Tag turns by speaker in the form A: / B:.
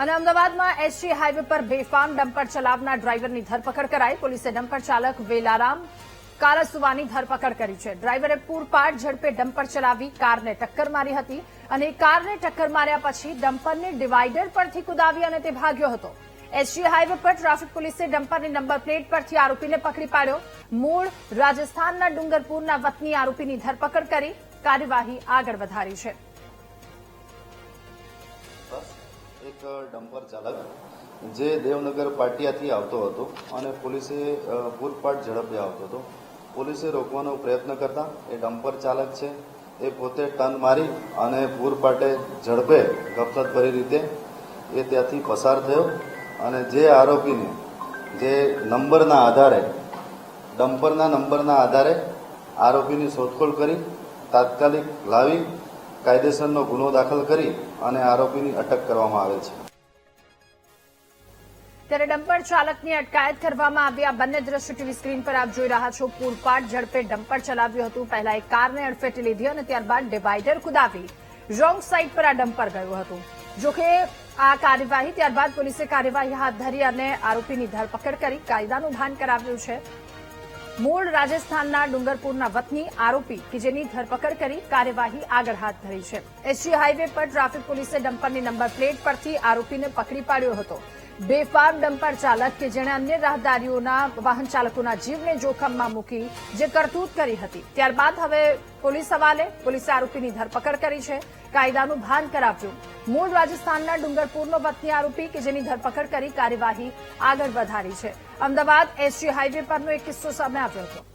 A: અને અમદાવાદમાં SG highway પર બેફામ ડમ્પર ચલાવનાર ડ્રાઈવરની ધરપકડ કરાઈ. પોલીસે ડમ્પર ચાલક વેલારામ કારસુવાની ધરપકડ કરી છે. ડ્રાઈવરે પૂરપાટ ઝડપે ડમ્પર ચલાવી કારને ટક્કર મારી હતી અને કારને ટક્કર માર્યા પછી ડમ્પરને ડિવાઈડર પરથી કુદાવી અને તે ભાગ્યો હતો. એસજી હાઈવે પર ટ્રાફિક પોલીસે ડમ્પરની નંબર પ્લેટ પરથી આરોપીને પકડી પાડ્યો. મૂળ રાજસ્થાનના ડુંગરપુરના વતની આરોપીની ધરપકડ કરી કાર્યવાહી આગળ વધારી છે.
B: એક ડમ્પર ચાલક જે દેવનગર પાટિયાથી આવતો હતો અને પોલીસે પૂરપાટ ઝડપે આવતો હતો. પોલીસે રોકવાનો પ્રયત્ન કરતા એ ડમ્પર ચાલક છે એ પોતે ટર્ન મારી અને પૂરપાટે ઝડપે ગફલતભરી રીતે એ ત્યાંથી પસાર થયો અને જે આરોપીને જે નંબરના આધારે ડમ્પરના નંબરના આધારે આરોપીની શોધખોળ કરી તાત્કાલિક લાવી કાયદેસરનો ગુનો દાખલ કરી અને આરોપીની અટક કરવામાં આવે છે.
A: ત્યારે ડમ્પર ચાલકની અટકાયત કરવામાં આવી. આ બંને દ્રશ્યો ટીવી સ્ક્રીન પર આપ જોઈ રહ્યા છો. પૂરપાટ ઝડપે ડમ્પર ચલાવ્યું હતું. પહેલા એક કારને અડફેટે લીધી અને ત્યારબાદ ડિવાઈડર કુદાવી રોંગ સાઈડ પર આ ડમ્પર ગયું હતું. જોકે આ કાર્યવાહી ત્યારબાદ પોલીસે કાર્યવાહી હાથ ધરી અને આરોપીની ધરપકડ કરી કાયદાનું ભાન કરાવ્યું છે. મૂળ રાજસ્થાનના ડુંગરપુરના વતની આરોપી કે જેની ધરપકડ કરી કાર્યવાહી આગળ હાથ ધરી છે. એસજી હાઈવે પર ટ્રાફિક પોલીસે ડમ્પરની નંબર પ્લેટ પરથી આરોપીને પકડી પાડ્યો હતો. બેફામ ડમ્પર ચાલક કે જેણે અન્ય રાહદારીઓના વાહન ચાલકોના જીવને જોખમમાં મૂકી જે કરતૂત કરી હતી. ત્યારબાદ હવે પોલીસ હવાલે પોલીસે આરોપીની ધરપકડ કરી છે. કાયદાનું ભાન કરાવ્યું. મૂળ રાજસ્થાનના ડુંગરપુરનો વતની આરોપી કે જેની ધરપકડ કરી કાર્યવાહી આગળ વધારી છે. અમદાવાદ એસજી હાઈવે પરનો એક કિસ્સો સામે આવ્યો હતો.